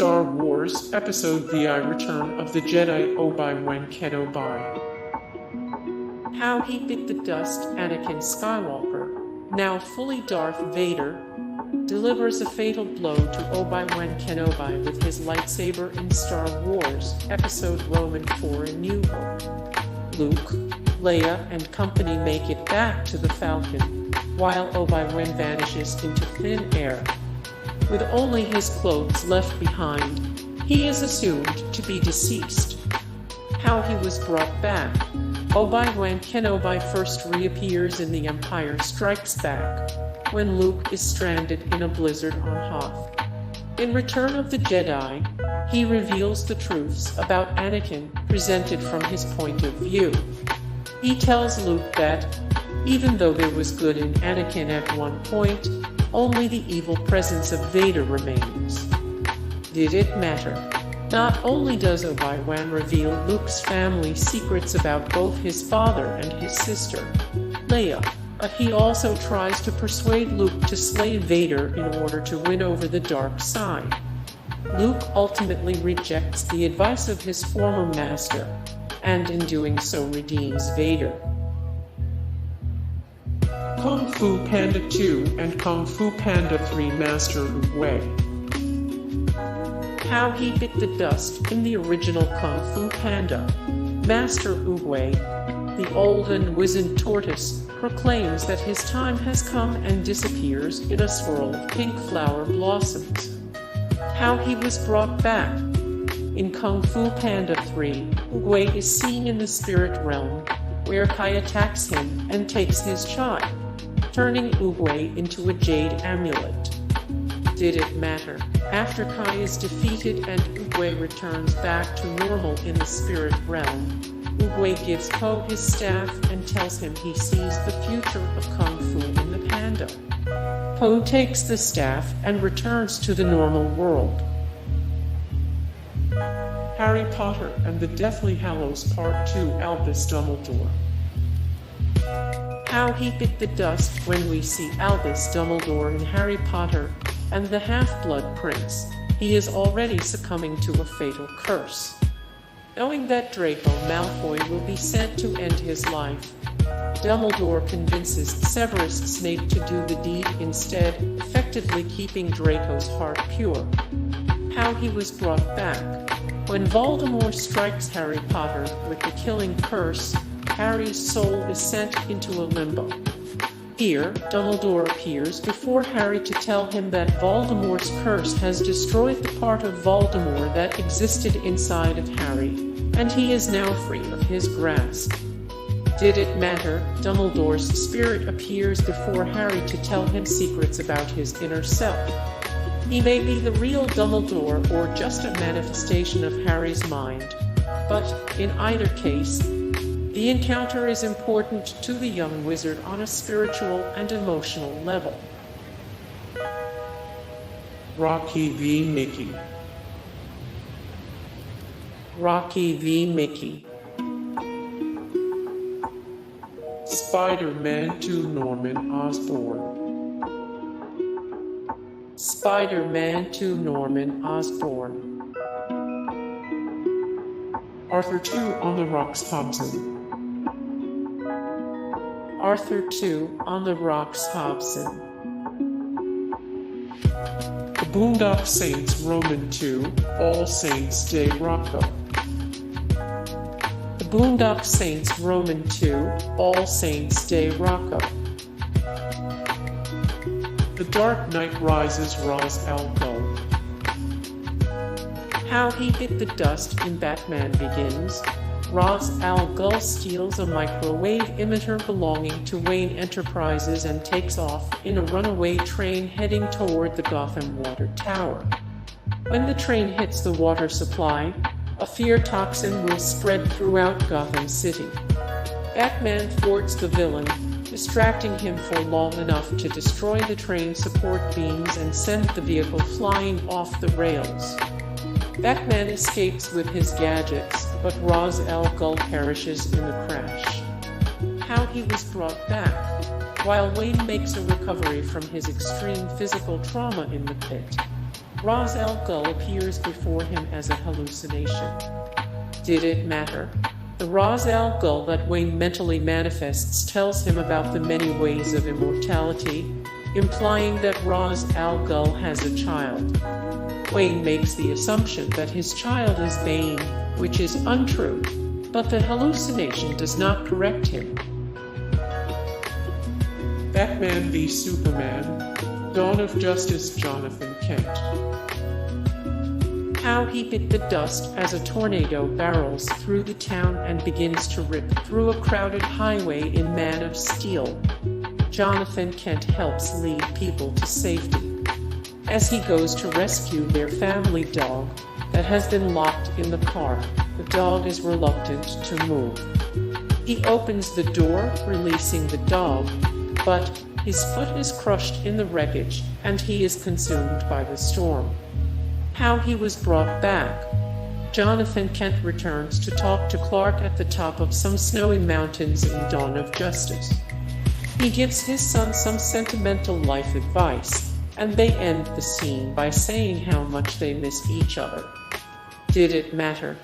Star Wars Episode VI Return of the Jedi Obi-Wan Kenobi. How he bit the dust. Anakin Skywalker, now fully Darth Vader, delivers a fatal blow to Obi-Wan Kenobi with his lightsaber in Star Wars Episode IV A New Hope. Luke, Leia, and company make it back to the Falcon, while Obi-Wan vanishes into thin air. With only his clothes left behind, he is assumed to be deceased. How he was brought back. Obi-Wan Kenobi first reappears in The Empire Strikes Back, when Luke is stranded in a blizzard on Hoth. In Return of the Jedi, he reveals the truths about Anakin presented from his point of view. He tells Luke that, even though there was good in Anakin at one point, only the evil presence of Vader remains. Did it matter? Not only does Obi-Wan reveal Luke's family secrets about both his father and his sister, Leia, but he also tries to persuade Luke to slay Vader in order to win over the dark side. Luke ultimately rejects the advice of his former master, and in doing so redeems Vader. Kung Fu Panda 2 and Kung Fu Panda 3 Master Oogway. How he bit the dust. In the original Kung Fu Panda, Master Oogway, the old and wizened tortoise, proclaims that his time has come and disappears in a swirl of pink flower blossoms. How he was brought back. In Kung Fu Panda 3, Oogway is seen in the spirit realm, where Kai attacks him and takes his child, turning Oogway into a jade amulet. Did it matter? After Kai is defeated and Oogway returns back to normal in the spirit realm, Oogway gives Poe his staff and tells him he sees the future of Kung Fu in the Panda. Poe takes the staff and returns to the normal world. Harry Potter and the Deathly Hallows Part 2 Albus Dumbledore. How he bit the dust. When we see Albus Dumbledore in Harry Potter and the Half-Blood Prince, he is already succumbing to a fatal curse. Knowing that Draco Malfoy will be sent to end his life, Dumbledore convinces Severus Snape to do the deed instead, effectively keeping Draco's heart pure. How he was brought back. When Voldemort strikes Harry Potter with the killing curse, Harry's soul is sent into a limbo. Here, Dumbledore appears before Harry to tell him that Voldemort's curse has destroyed the part of Voldemort that existed inside of Harry, and he is now free of his grasp. Did it matter? Dumbledore's spirit appears before Harry to tell him secrets about his inner self. He may be the real Dumbledore or just a manifestation of Harry's mind, but in either case, the encounter is important to the young wizard on a spiritual and emotional level. Rocky v. Mickey. Rocky v. Mickey. Spider-Man 2 Norman Osborn. Spider-Man 2 Norman Osborn. Arthur 2 on the Rocks Hobson. Arthur 2 on the Rocks Hobson. The Boondock Saints Roman 2 All Saints Day Rocco. The Boondock Saints Roman 2 All Saints Day Rocco. The Dark Knight Rises Ra's al Ghul. How he bit the dust. In Batman Begins, Ra's al Ghul steals a microwave emitter belonging to Wayne Enterprises and takes off in a runaway train heading toward the Gotham Water Tower. When the train hits the water supply, a fear toxin will spread throughout Gotham City. Batman thwarts the villain, distracting him for long enough to destroy the train support beams and send the vehicle flying off the rails. Batman escapes with his gadgets, but Ra's al Ghul perishes in the crash. How he was brought back. While Wayne makes a recovery from his extreme physical trauma in the pit, Ra's al Ghul appears before him as a hallucination. Did it matter? The Ra's al Ghul that Wayne mentally manifests tells him about the many ways of immortality, implying that Ra's al Ghul has a child. Wayne makes the assumption that his child is Bane, which is untrue, but the hallucination does not correct him. Batman v Superman, Dawn of Justice. Jonathan Kent. How he bit the dust as a tornado barrels through the town and begins to rip through a crowded highway in Man of Steel. Jonathan Kent helps lead people to safety. As he goes to rescue their family dog that has been locked in the car, the dog is reluctant to move. He opens the door, releasing the dog, but his foot is crushed in the wreckage and he is consumed by the storm. How he was brought back. Jonathan Kent returns to talk to Clark at the top of some snowy mountains in Dawn of Justice. He gives his son some sentimental life advice, and they end the scene by saying how much they miss each other. Did it matter?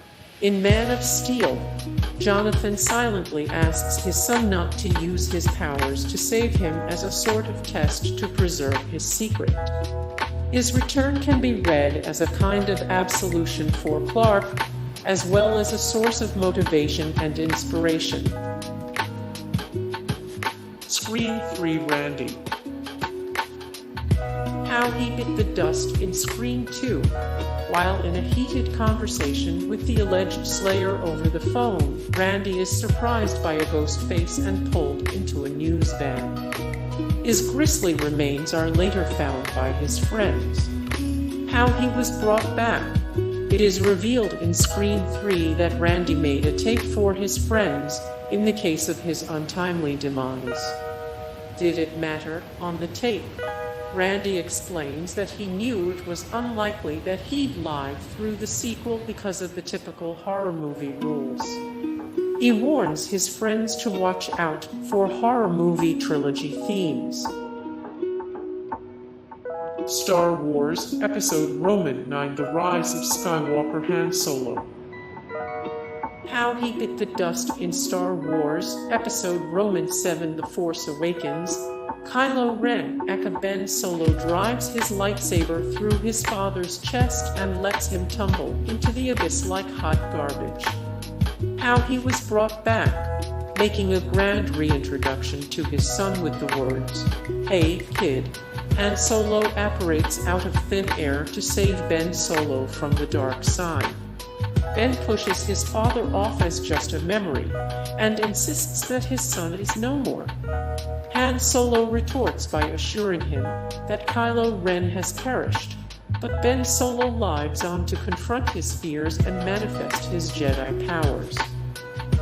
In Man of Steel, Jonathan silently asks his son not to use his powers to save him as a sort of test to preserve his secret. His return can be read as a kind of absolution for Clark, as well as a source of motivation and inspiration. Scream 3. Randy. How he bit the dust in Scream 2. While in a heated conversation with the alleged slayer over the phone, Randy is surprised by a ghost face and pulled into a news van. His grisly remains are later found by his friends. How he was brought back. It is revealed in Scream 3 that Randy made a tape for his friends in the case of his untimely demise. Did it matter? On the tape, Randy explains that he knew it was unlikely that he'd live through the sequel because of the typical horror movie rules. He warns his friends to watch out for horror movie trilogy themes. Star Wars Episode Roman 9. The Rise of Skywalker. Han Solo. How he bit the dust in Star Wars Episode Roman 7. The Force Awakens. Kylo Ren, aka Ben Solo, drives his lightsaber through his father's chest and lets him tumble into the abyss like hot garbage. How he was brought back, making a grand reintroduction to his son with the words, "Hey, kid." Han Solo apparates out of thin air to save Ben Solo from the dark side. Ben pushes his father off as just a memory, and insists that his son is no more. Han Solo retorts by assuring him that Kylo Ren has perished, but Ben Solo lives on to confront his fears and manifest his Jedi powers.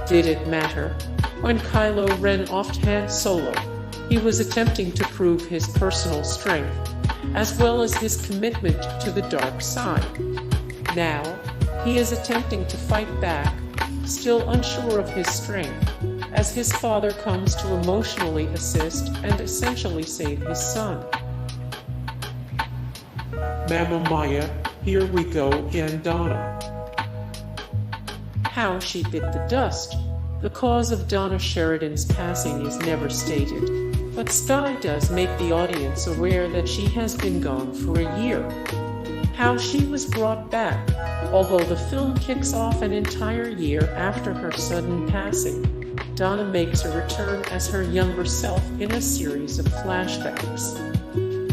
Did it matter? When Kylo Ren offed Han Solo, he was attempting to prove his personal strength, as well as his commitment to the dark side. Now, he is attempting to fight back, still unsure of his strength, as his father comes to emotionally assist and essentially save his son. Mamma Mia, Here We Go and Donna. How she bit the dust. The cause of Donna Sheridan's passing is never stated, but Sky does make the audience aware that she has been gone for a year. How she was brought back. Although the film kicks off an entire year after her sudden passing, Donna makes a return as her younger self in a series of flashbacks.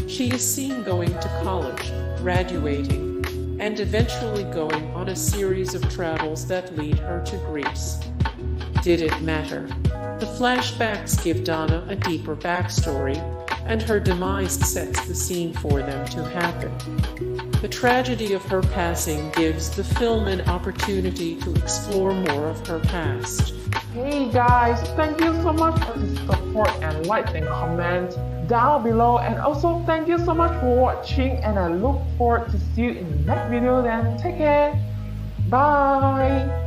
She is seen going to college, graduating, and eventually going on a series of travels that lead her to Greece. Did it matter? The flashbacks give Donna a deeper backstory, and her demise sets the scene for them to happen. The tragedy of her passing gives the film an opportunity to explore more of her past. Hey guys, thank you so much for the support and likes and comments down below, and also thank you so much for watching, and I look forward to see you in the next video. Then take care, bye.